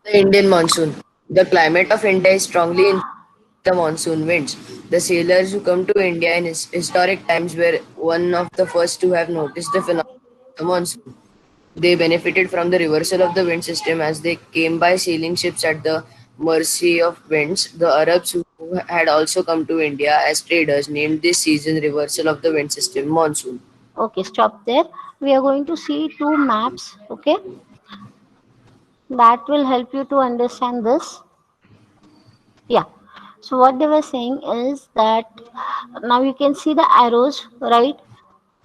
The Indian monsoon. The climate of India is strongly influenced by the monsoon winds. The sailors who come to India in historic times were one of the first to have noticed the phenomenon of the monsoon. They benefited from the reversal of the wind system as they came by sailing ships at the mercy of winds. The Arabs who had also come to India as traders named this season reversal of the wind system monsoon. Okay, stop there. We are going to see two maps. Okay, that will help you to understand this. Yeah. So what they were saying is that now you can see the arrows right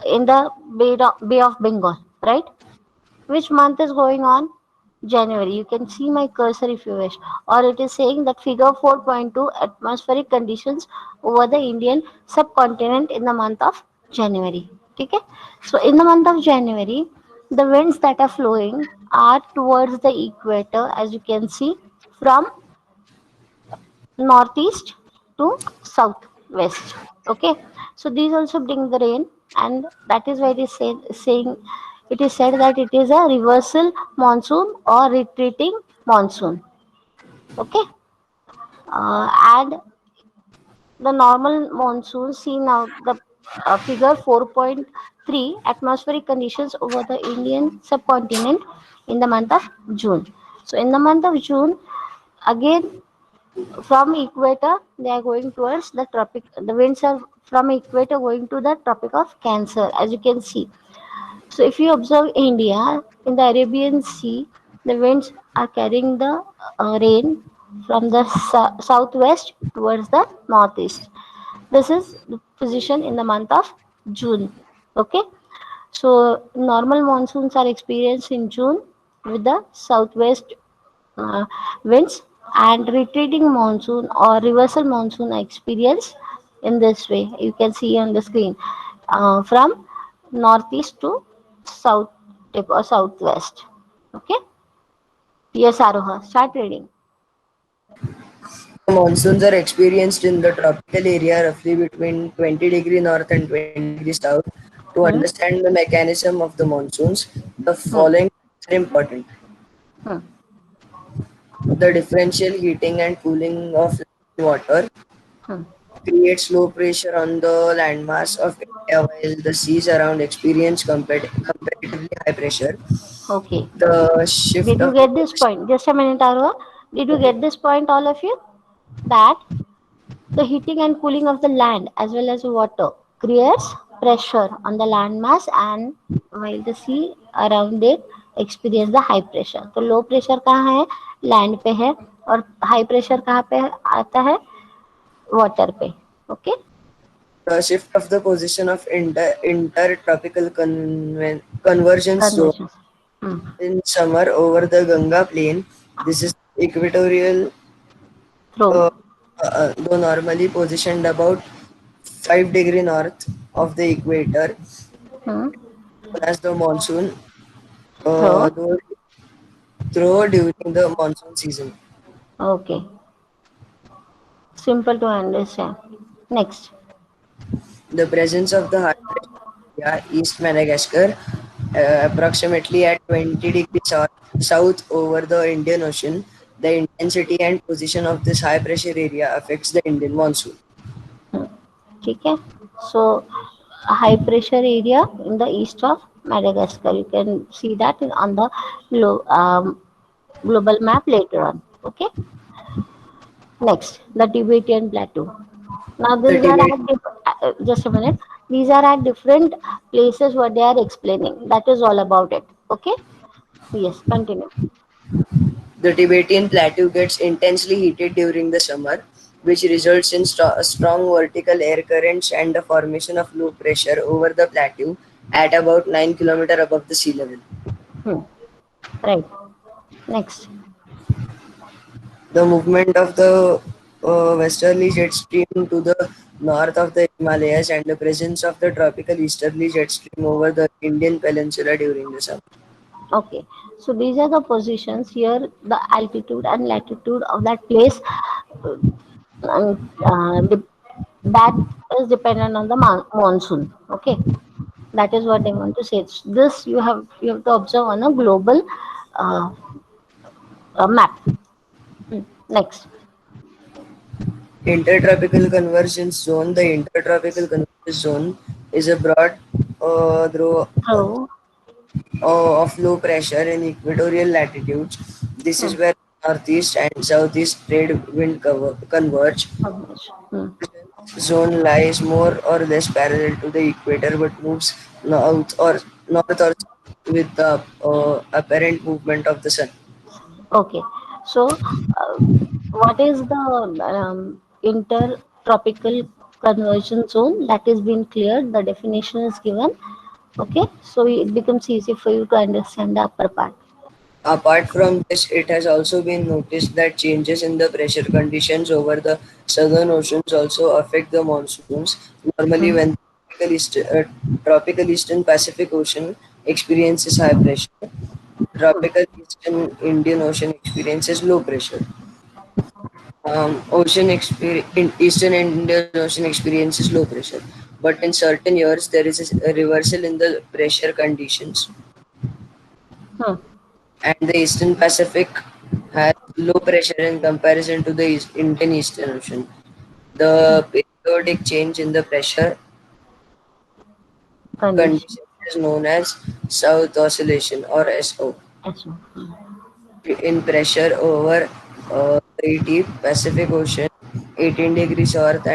in the Bay of Bengal, right? Which month is going on? January. You can see my cursor if you wish. Or it is saying that figure 4.2 atmospheric conditions over the Indian subcontinent in the month of January. Okay? So in the month of January, the winds that are flowing are towards the equator, as you can see, from northeast to southwest. Okay, so these also bring the rain, and that is why it is saying it is said that it is a reversal monsoon or retreating monsoon. Okay, and the normal monsoon seen now the figure 4.3 atmospheric conditions over the Indian subcontinent in the month of June. So in the month of June, again from equator they are going towards the tropic, the winds are from equator going to the tropic of Cancer, as you can see. So if you observe India in the Arabian Sea, the winds are carrying the rain from the southwest towards the northeast. This is the position in the month of June. Okay, so normal monsoons are experienced in June with the southwest winds, and retreating monsoon or reversal monsoon experience in this way. You can see on the screen from northeast to south tip or southwest. Okay. Yes, Aroha, start reading. The monsoons are experienced in the tropical area roughly between 20 degree north and 20 degree south. To Hmm. understand the mechanism of the monsoons, the Hmm. following are important. Hmm. The differential heating and cooling of water Hmm. creates low pressure on the landmass of India while the seas around experience comparatively high pressure. Okay. The shift Did you of the get this position. point? Just a minute, Aroha. Did you Okay. get this point, all of you? That the heating and cooling of the land as well as water creates pressure on the landmass, and while the sea around it experience the high pressure. तो low pressure कहाँ है? Land पे है, और high pressure कहाँ पे आता है? वाटर पे. Okay. The shift of the position of intertropical convergence zone convergence. Hmm. in summer over the Ganga plain. This is equatorial, trough. uh, though normally positioned about 5 degree north of the equator, hmm. known as the monsoon, trough. though through during the monsoon season. Okay. Simple to understand. Next. The presence of the high pressure area East Madagascar, approximately at 20 degrees south over the Indian Ocean, the intensity and position of this high pressure area affects the Indian monsoon. ठीक है. सो high pressure area in the east of Madagascar. You can see that on the global map later on. Okay. Next, the Tibetan Plateau. Now The these are Tibet, at just a minute. These are at different places what they are explaining. That is all about it. Okay. Yes. Continue. the Tibetan Plateau gets intensely heated during the summer, which results in strong vertical air currents and the formation of low pressure over the plateau at about 9 km above the sea level. Hmm. Right. Next. The movement of the westerly jet stream to the north of the Himalayas and the presence of the tropical easterly jet stream over the Indian peninsula during the summer. Okay. So these are the positions here. The altitude and latitude of that place. And, that is dependent on the monsoon. Okay, that is what I want to say. This you have to observe on a global uh, map. Next. Intertropical convergence zone. The intertropical convergence zone is a broad through So, of low pressure in equatorial latitudes. This hmm, is where northeast and southeast trade wind converge. coverage. Zone lies more or less parallel to the equator but moves north or south with the apparent movement of the sun. Okay. So, what is the intertropical conversion zone that is being cleared? The definition is given. Okay. So, it becomes easy for you to understand the upper part. Apart from this, it has also been noticed that changes in the pressure conditions over the southern oceans also affect the monsoons. Normally, Hmm. when tropical eastern Pacific Ocean experiences high pressure, tropical eastern Indian Ocean experiences low pressure. Eastern Indian Ocean experiences low pressure, but in certain years there is a reversal in the pressure conditions, Hmm. and the Eastern Pacific has low pressure in comparison to the Indian Eastern Ocean. The periodic change in the pressure Condition. condition is known as South Oscillation or SO. Yes. In pressure over the deep Pacific Ocean, 18 degrees south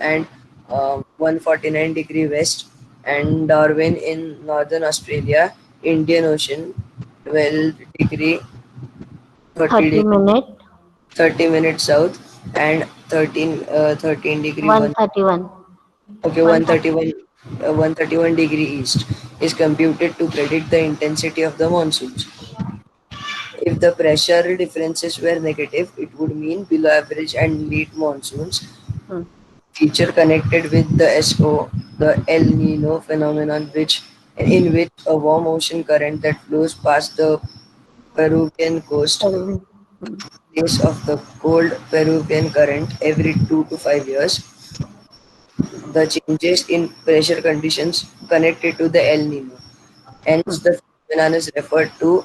and 149 degree west, and Darwin in northern Australia, Indian Ocean, 12 degree 30 30 degree minute, 30 minutes south and 13 degree 1 131. okay 131 131 degree east is computed to predict the intensity of the monsoons. If the pressure differences were negative, it would mean below average and late monsoons. Hmm. Feature connected with the SO, the El Nino phenomenon, which in which a warm ocean current that flows past the Peruvian coast Hmm. place of the cold Peruvian current every 2 to 5 years. The changes in pressure conditions connected to the El Nino. Hence, the phenomenon is referred to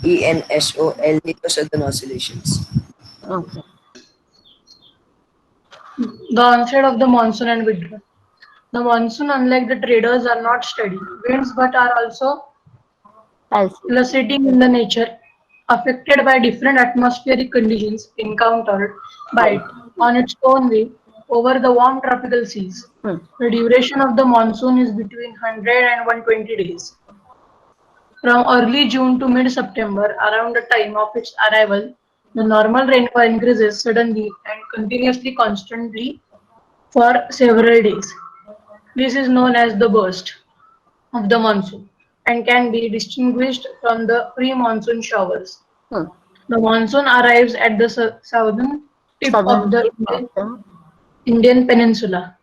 ENSO, El Nino Southern Oscillations. Okay. The onset of the monsoon and withdrawal. The monsoon, unlike the traders, are not steady winds but are also Pulses. pulsating in the nature, affected by different atmospheric conditions encountered by it on its own way over the warm tropical seas. Hmm. The duration of the monsoon is between 100 and 120 days. From early June to mid-September, around the time of its arrival, the normal rainfall increases suddenly and continuously constantly for several days. This is known as the burst of the monsoon and can be distinguished from the pre-monsoon showers. Hmm. The monsoon arrives at the southern tip of Southern the tip of the Indian peninsula,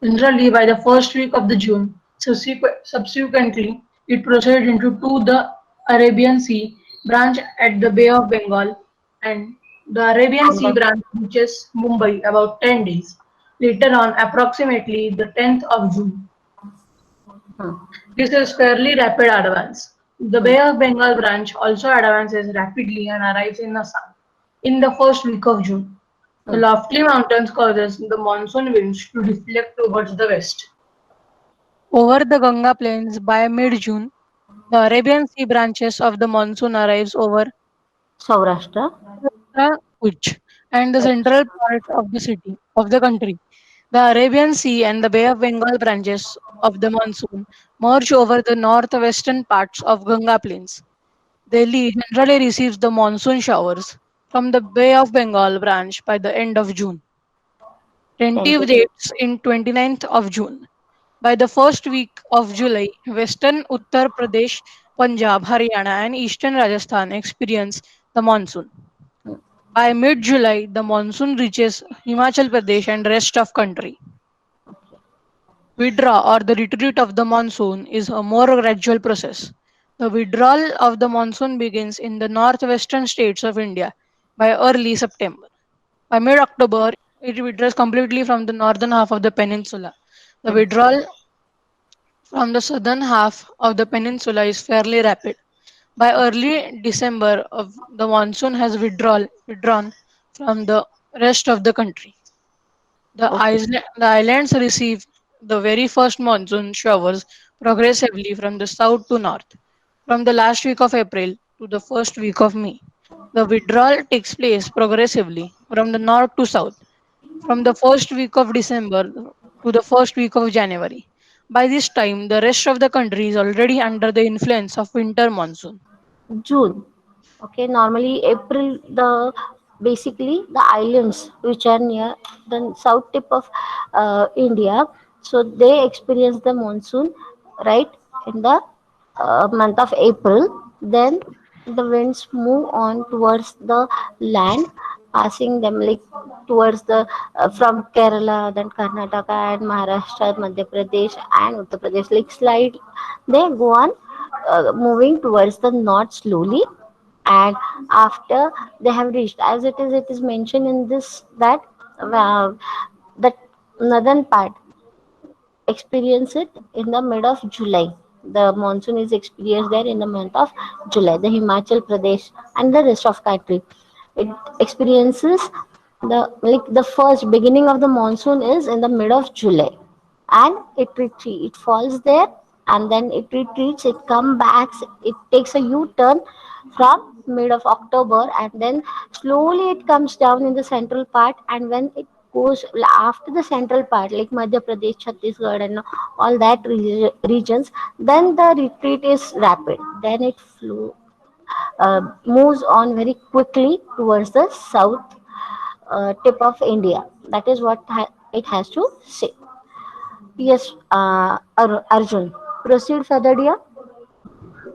generally by the first week of the June. Subsequently, it proceeds to the Arabian Sea branch at the Bay of Bengal, and the Arabian and Sea then branch reaches Mumbai about 10 days later on, approximately the 10th of June. hmm. This is fairly rapid advance. The Hmm. Bay of Bengal branch also advances rapidly and arrives in the sun in the first week of June. The Hmm. lofty mountains causes the monsoon winds to deflect towards the west. Over the Ganga plains by mid-June, the Arabian Sea branches of the monsoon arrives over Saurashtra. the Kutch and the central part of the city of the country. The Arabian Sea and the Bay of Bengal branches of the monsoon merge over the northwestern parts of Ganga plains. Delhi generally receives the monsoon showers from the Bay of Bengal branch by the end of June. Tentative Tentative. dates in 29th of June. By the first week of July, western Uttar Pradesh, Punjab, Haryana, and eastern Rajasthan experience the monsoon. Hmm. By mid-July, the monsoon reaches Himachal Pradesh and rest of country. Withdrawal or the retreat of the monsoon is a more gradual process. The withdrawal of the monsoon begins in the northwestern states of India by early September. By mid October, it withdraws completely from the northern half of the peninsula. The Hmm. withdrawal from the southern half of the peninsula is fairly rapid. By early December, the monsoon has withdrawn from the rest of the country. Okay. The islands receive the very first monsoon showers progressively from the south to north, from the last week of April to the first week of May. The withdrawal takes place progressively from the north to south, from the first week of December to the first week of January. By this time, the rest of the country is already under the influence of winter monsoon. June. Okay, normally April, the basically the islands which are near the south tip of India, so they experience the monsoon right in the month of April. Then the winds move on towards the land, passing them like towards the from Kerala, then Karnataka and Maharashtra, Madhya Pradesh and Uttar Pradesh. Like slide, they go on moving towards the north slowly, and after they have reached, as it is mentioned in this that that northern part experience it in the mid of July. The monsoon is experienced there in the month of July. The Himachal Pradesh and the rest of country, it experiences the like the first beginning of the monsoon is in the mid of July, and it falls there, and then it retreats, it comes back, it takes a U-turn from mid of October, and then slowly it comes down in the central part, and when it goes after the central part like Madhya Pradesh, Chhattisgarh and all that regions, then the retreat is rapid, then it moves on very quickly towards the south tip of India. That is what it has to say. Yes, Arjun, proceed further, dear.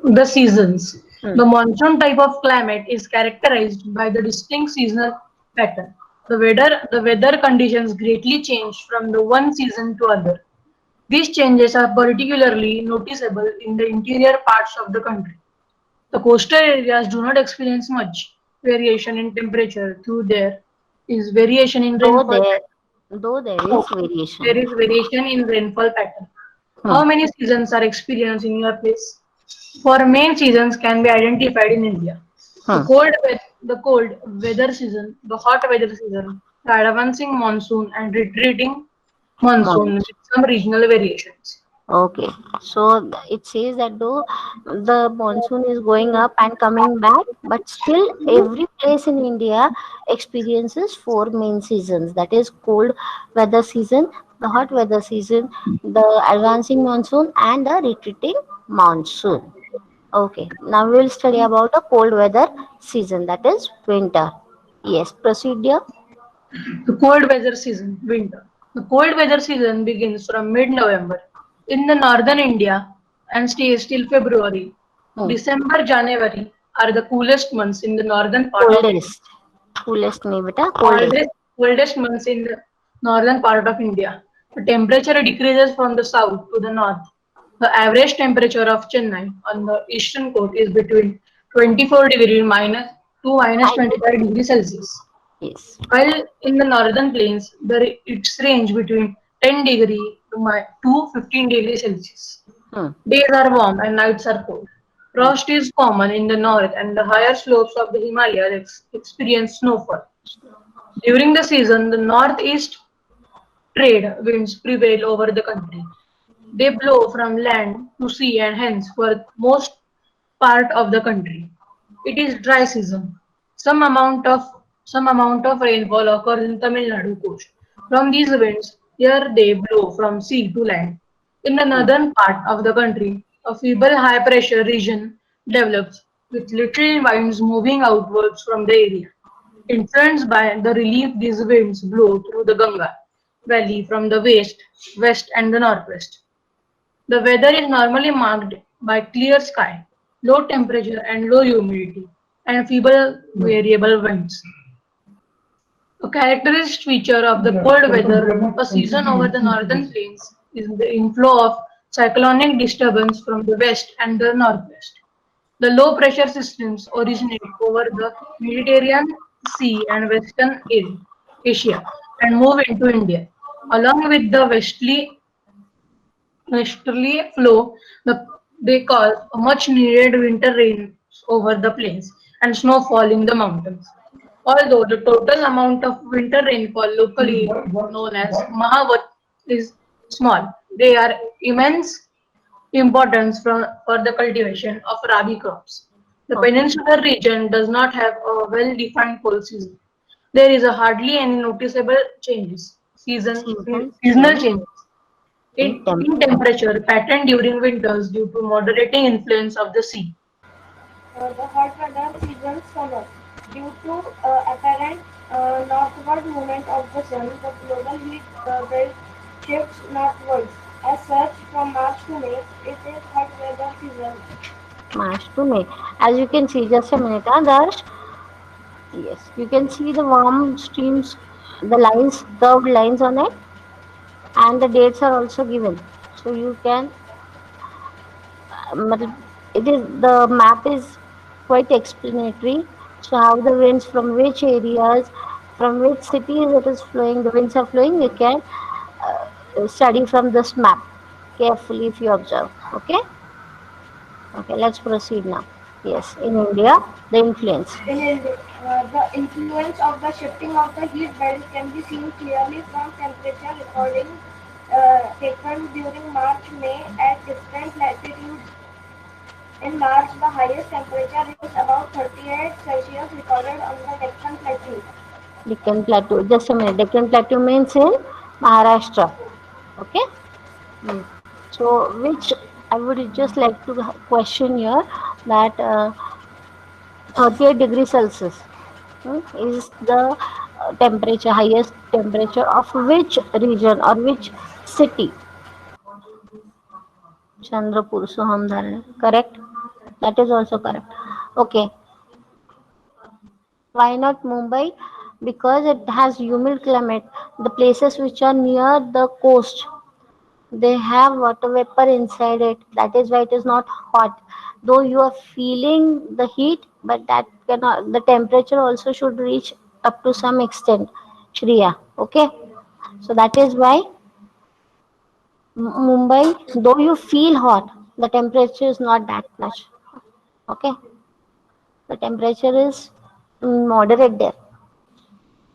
The seasons. Hmm. The monsoon type of climate is characterized by the distinct seasonal pattern. The weather conditions greatly change from the one season to other. These changes are particularly noticeable in the interior parts of the country. The coastal areas do not experience much variation in temperature, though there is variation in Though rainfall. there, though there Oh, is there variation. is variation in rainfall pattern. Hmm. How many seasons are experienced in your place? Four main seasons can be identified in India. Hmm. The cold weather season, the hot weather season, the advancing monsoon and retreating monsoon Month. with some regional variations. Okay, so it says that though the monsoon is going up and coming back, but still every place in India experiences four main seasons. That is cold weather season, the hot weather season, the advancing monsoon, and the retreating monsoon. Okay, now we will study about the cold weather season. That is winter. Yes, proceed, dear. The cold weather season, winter. The cold weather season begins from mid-November in the northern India and stays till February. Hmm. December, January are the coolest months in the northern part of India. Coldest, coolest नहीं बेटा, coldest. Coldest months in the northern part of India. The temperature decreases from the south to the north. The average temperature of Chennai on the eastern coast is between 24 degree minus to minus Fine. 25 degrees Celsius. Yes. While in the northern plains, its range between 10 degree to 15 degrees Celsius. Hmm. Days are warm and nights are cold. Hmm. Frost is common in the north and the higher slopes of the Himalayas experience snowfall. During the season, the northeast trade winds prevail over the country. They blow from land to sea and hence for most part of the country. It is dry season. Some amount of some amount of rainfall occurs in Tamil Nadu coast. From these winds, here they blow from sea to land. In the Hmm. northern part of the country, a feeble high pressure region develops with little winds moving outwards from the area. Influenced by the relief these winds blow through the Ganga Valley from the west and the northwest. The weather is normally marked by clear sky, low temperature and low humidity, and feeble variable winds. A characteristic feature of the cold weather a season over the northern plains is the inflow of cyclonic disturbance from the west and the northwest. The low pressure systems originate over the Mediterranean Sea and Western Asia and move into India. Along with the westerly flow, they cause a much needed winter rain over the plains and snowfall in the mountains. Although the total amount of winter rainfall locally known as Mahavat is small, they are immense importance for the cultivation of rabi crops. The Okay. peninsular region does not have a well-defined cold season. There is a hardly any noticeable Season seasonal change changes in in temperature. temperature pattern during winters due to moderating influence of the sea. The hot weather season summer. Due to apparent northward movement of the sun, the global heat belt shifts northwards. As such, from March to May, it is hot weather season. March to May. As you can see, just a minute, Darsh. Yes, you can see the warm streams, the lines, curved lines on it, and the dates are also given. So you can, matlab, it is the map is quite explanatory. So how the winds from which areas, from which cities it is flowing, the winds are flowing. You can study from this map carefully if you observe. Okay. Okay. Let's proceed now. Yes, in India, the influence. In India, the influence of the shifting of the heat belt can be seen clearly from temperature recordings taken during March-May at different latitudes. In March, the highest temperature is about 38 Celsius recorded on the Deccan Plateau. Deccan Plateau. Just a minute. Deccan Plateau means in Maharashtra. Okay. Hmm. So, which I would just like to question here that 38 degrees Celsius is the temperature, highest temperature of which region or which city? Chandrapur, Suhamdharani. Correct? That is also correct. Okay. Why not Mumbai? Because it has humid climate. The places which are near the coast, they have water vapor inside it. That is why it is not hot. Though you are feeling the heat, but that cannot. The temperature also should reach up to some extent. Shriya. Okay. So that is why Mumbai, though you feel hot, the temperature is not that much. Okay. The temperature is moderate there.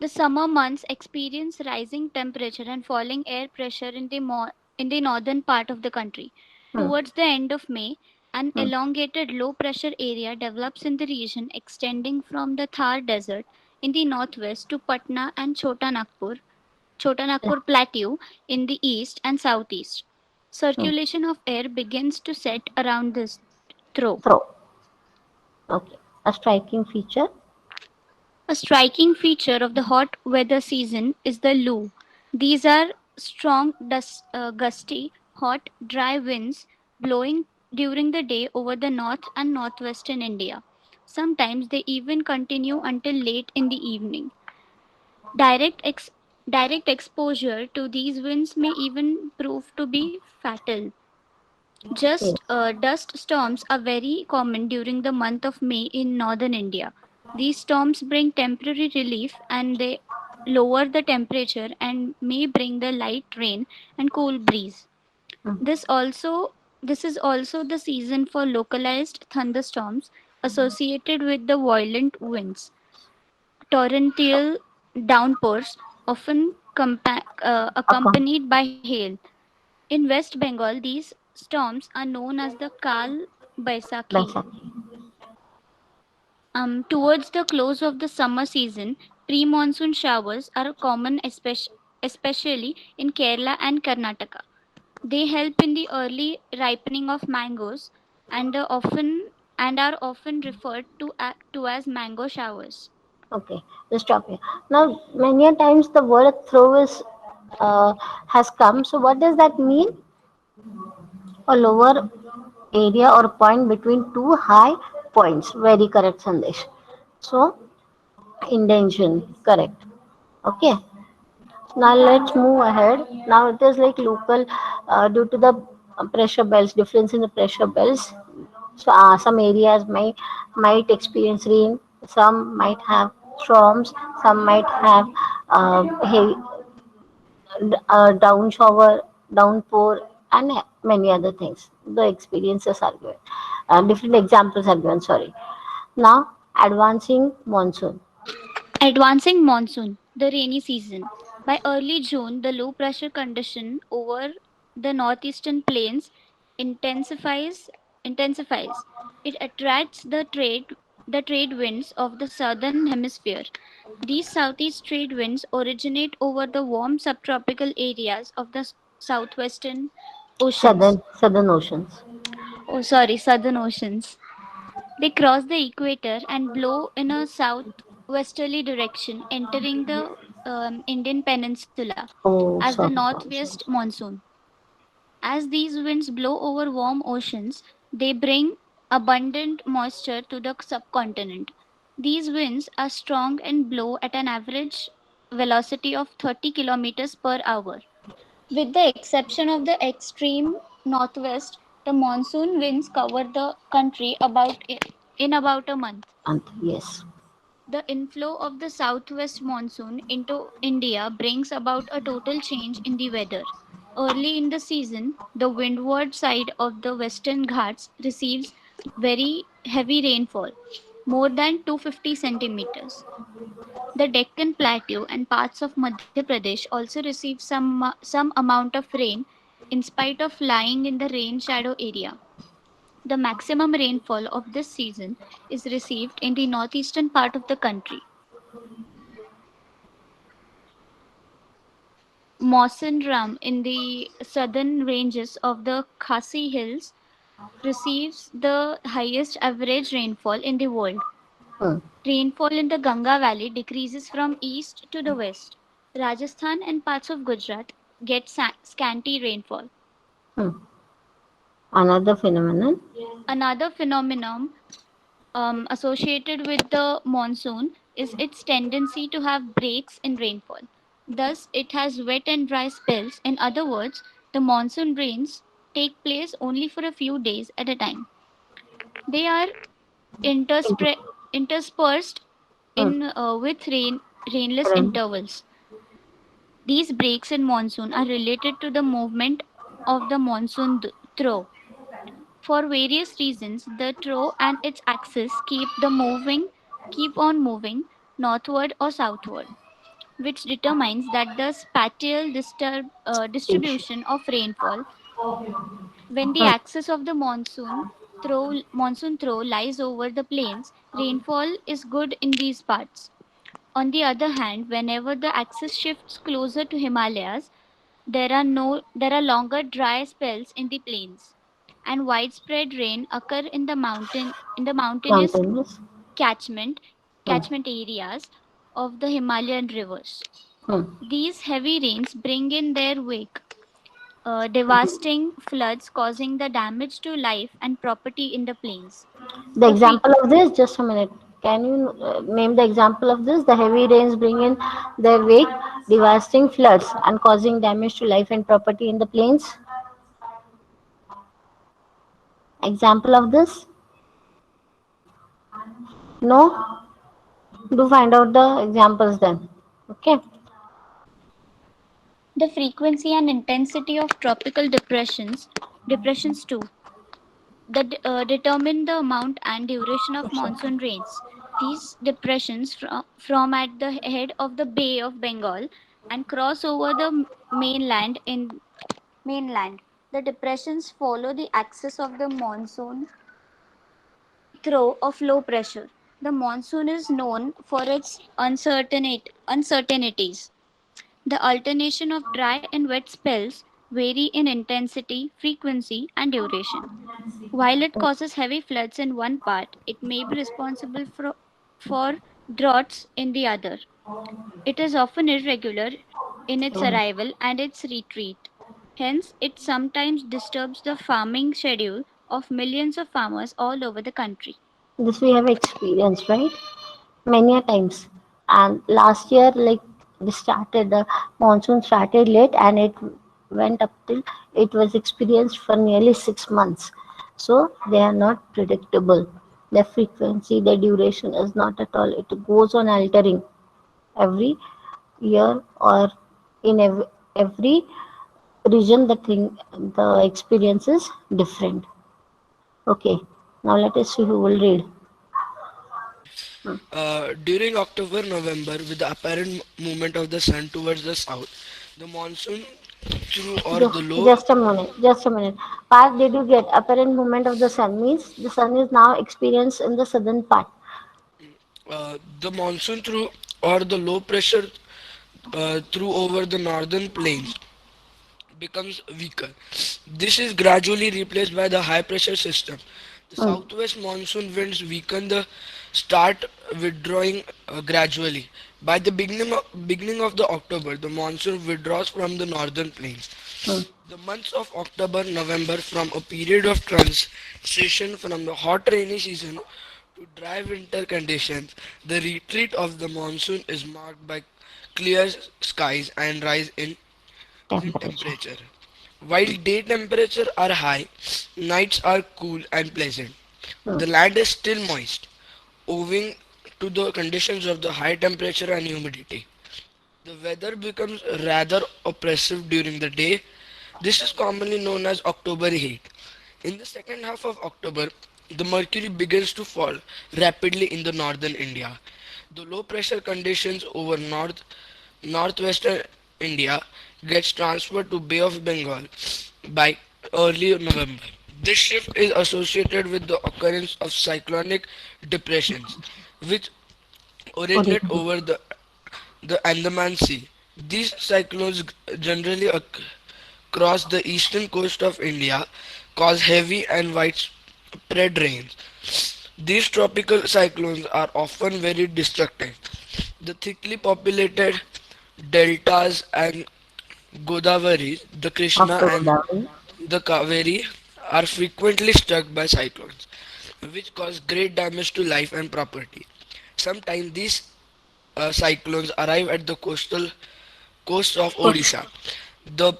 The summer months experience rising temperature and falling air pressure in the northern part of the country. Hmm. Towards the end of May, an Hmm. elongated low pressure area develops in the region extending from the Thar Desert in the northwest to Patna and Chota Nagpur Plateau in the east and southeast. Hmm. Circulation of air begins to set around this throw. Throw. Okay. A striking feature. A striking feature of the hot weather season is the loo. These are strong, gusty, hot, dry winds blowing during the day over the north and northwestern India. Sometimes they even continue until late in the evening. Direct, ex- Direct exposure to these winds may even prove to be fatal. Yes. Dust storms are very common during the month of May in northern India. These storms bring temporary relief and they lower the temperature and may bring the light rain and cool breeze. Hmm. This is also the season for localized thunderstorms associated with the violent winds. Torrential downpours, often Okay. accompanied by hail. In West Bengal, these storms are known as the Kal Baisakhi. Baisakhi. Towards the close of the summer season, pre monsoon showers are common, especially in Kerala and Karnataka. They help in the early ripening of mangoes and are often referred to as mango showers. Okay. Just stop here. Now, many a times the word throw is has come. So, what does that mean? A lower area or point between two high points. Very correct, Sandesh. So, intention. Correct. Okay. Now let's move ahead. Now it is like local due to the pressure belts, difference in the pressure belts. So some areas might experience rain, some might have storms, some might have heavy, down shower, downpour, and many other things. The experiences are given. Different examples are given. Sorry. Now, advancing monsoon. Advancing monsoon, the rainy season. By early June, the low pressure condition over the northeastern plains intensifies intensifies. It attracts the trade winds of the southern hemisphere. These southeast trade winds originate over the warm subtropical areas of the southwestern oceans. Southern oceans. Oh, sorry, southern oceans. They cross the equator and blow in a southwesterly direction, entering the Indian peninsula Oh, as the sorry. northwest monsoon. As these winds blow over warm oceans, they bring abundant moisture to the subcontinent. These winds are strong and blow at an average velocity of 30 kilometers per hour. With the exception of the extreme northwest, the monsoon winds cover the country in about a month. And yes. The inflow of the southwest monsoon into India brings about a total change in the weather. Early in the season, the windward side of the Western Ghats receives very heavy rainfall, more than 250 centimeters. The Deccan Plateau and parts of Madhya Pradesh also receive some amount of rain in spite of lying in the rain shadow area. The maximum rainfall of this season is received in the northeastern part of the country. Mawsynram in the southern ranges of the Khasi Hills receives the highest average rainfall in the world. Hmm. Rainfall in the Ganga Valley decreases from east to the west. Rajasthan and parts of Gujarat get scanty rainfall. Hmm. Another phenomenon. Another phenomenon associated with the monsoon is its tendency to have breaks in rainfall. Thus, it has wet and dry spells. In other words, the monsoon rains take place only for a few days at a time. They are interspersed Hmm. in with rainless Rain. intervals. These breaks in monsoon are related to the movement of the monsoon through. For various reasons, the trough and its axis keep on moving northward or southward, which determines that the spatial Station. distribution of rainfall. When the Hmm. axis of the monsoon throw lies over the plains, rainfall is good in these parts. On the other hand, whenever the axis shifts closer to Himalayas, there are longer dry spells in the plains, and widespread rain occur in the mountainous Mountainous. catchment Hmm. catchment areas of the Himalayan rivers. Hmm. These heavy rains bring in their wake devastating floods causing the damage to life and property in the plains. The The freak example of this, just a minute. Can you name the example of this? The heavy rains bring in their wake, devastating floods, and causing damage to life and property in the plains. Example of this? No? Do find out the examples then. Okay. the frequency and intensity of tropical depressions too that determine the amount and duration of monsoon rains. These depressions from at the head of the Bay of Bengal and cross over the mainland. The depressions follow the axis of the monsoon throw of low pressure. The monsoon is known for its uncertainties. The alternation of dry and wet spells vary in intensity, frequency, and duration. While it causes heavy floods in one part, it may be responsible for droughts in the other. It is often irregular in its arrival and its retreat. Hence, it sometimes disturbs the farming schedule of millions of farmers all over the country. This we have experienced, right? Many a times. And last year, like the monsoon started late and it went up till it was experienced for nearly 6 months. So they are not predictable. Their frequency, their duration is not at all. It goes on altering every year or in every region. The experience is different. Okay, now let us see who will read. Hmm. During October November, with the apparent movement of the sun towards the south, the monsoon through or the low Just a minute, just a minute. Part did you get? Apparent movement of the sun means the sun is now experienced in the southern part. the monsoon through or the low pressure through over the northern plains becomes weaker. This is gradually replaced by the high pressure system. The Hmm. southwest monsoon winds weaken the start withdrawing gradually. By the beginning of the October, the monsoon withdraws from the northern plains. Hmm. The months of October November from a period of transition from the hot rainy season to dry winter conditions, the retreat of the monsoon is marked by clear skies and rise in Temperature. temperature. While day temperature are high, nights are cool and pleasant. Hmm. The land is still moist, owing to the conditions of the high temperature and humidity. The weather becomes rather oppressive during the day. This is commonly known as October heat. In the second half of October, the mercury begins to fall rapidly in the northern India. The low pressure conditions over northwestern India gets transferred to Bay of Bengal by early November. This shift is associated with the occurrence of cyclonic depressions, which originate Origin. over the Andaman Sea. These cyclones generally cross the eastern coast of India, cause heavy and widespread rains. These tropical cyclones are often very destructive. The thickly populated deltas and Godavari, the Krishna After and Godavari. the Kaveri are frequently struck by cyclones, which cause great damage to life and property. Sometimes these cyclones arrive at the coast of Coast. Odisha, the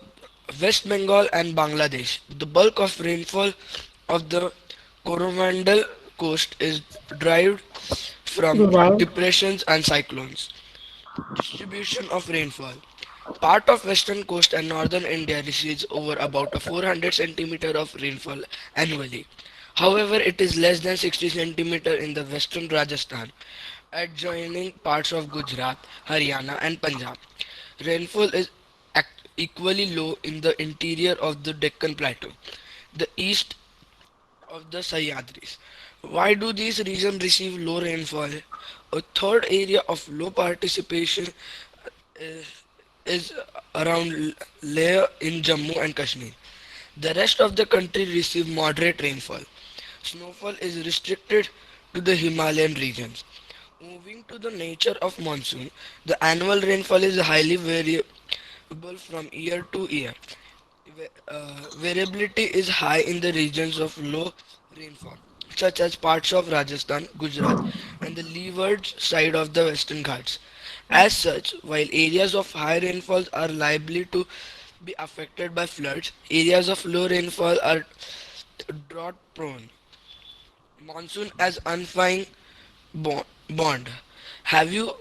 West Bengal and Bangladesh. The bulk of rainfall of the Coromandel coast is derived from Derived. depressions and cyclones. Distribution of rainfall. Part of western coast and northern India receives over about a 400 centimeter of rainfall annually. However, it is less than 60 centimeter in the western Rajasthan, adjoining parts of Gujarat, Haryana and Punjab. Rainfall is equally low in the interior of the Deccan Plateau, the east of the Sahyadris. Why do these regions receive low rainfall? A third area of low participation is, is around Leh in Jammu and Kashmir. The rest of the country receive moderate rainfall. Snowfall is restricted to the Himalayan regions. Moving to the nature of monsoon, the annual rainfall is highly variable from year to year. Variability is high in the regions of low rainfall, such as parts of Rajasthan, Gujarat, and the leeward side of the Western Ghats. As such, while areas of high rainfall are liable to be affected by floods, areas of low rainfall are drought prone. Monsoon as unfying bond. Have you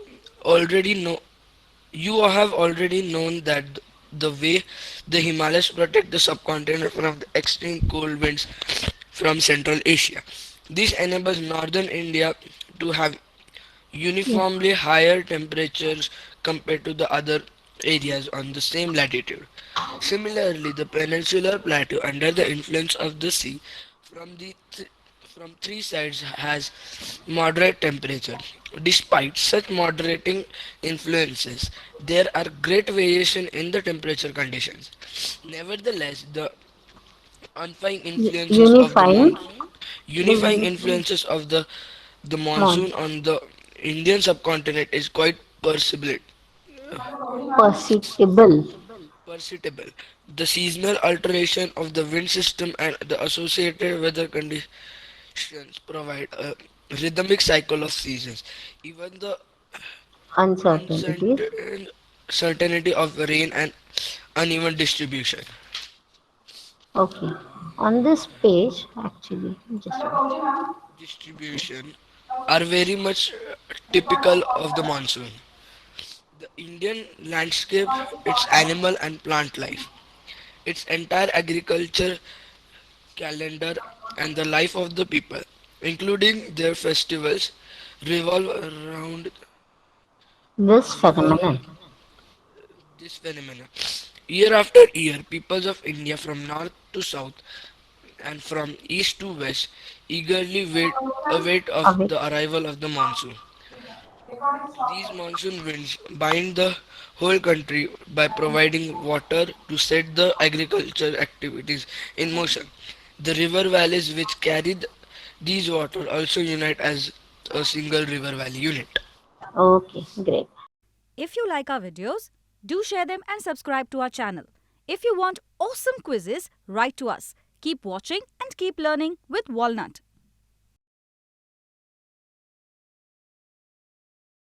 already know You have already known that the way the Himalayas protect the subcontinent from the extreme cold winds from Central Asia. This enables northern India to have Yes. uniformly higher temperatures compared to the other areas on the same latitude. Similarly, the peninsular plateau, under the influence of the sea from from three sides, has moderate temperature. Despite such moderating influences, there are great variation in the temperature conditions. Nevertheless, the unifying influences of the Unifying unifying the influences of the mon monsoon on the Indian subcontinent is quite perceptible. perceptible. The seasonal alteration of the wind system and the associated weather conditions provide a rhythmic cycle of seasons. Even the Uncertainties. uncertainty of rain and uneven Okay. On this page, actually, just a minute. distribution are very much typical of the monsoon. The Indian landscape, its animal and plant life, its entire agriculture calendar and the life of the people, including their festivals, revolve around This revolve phenomenon. this phenomenon. Year after year, peoples of India from north to south and from east to west eagerly await of Away. the arrival of the monsoon. These monsoon winds bind the whole country by providing water to set the agriculture activities in motion. The river valleys which carry these water also unite as a single river valley unit. Okay, great. If you like our videos, do share them and subscribe to our channel. If you want awesome quizzes, write to us. Keep watching and keep learning with Walnut.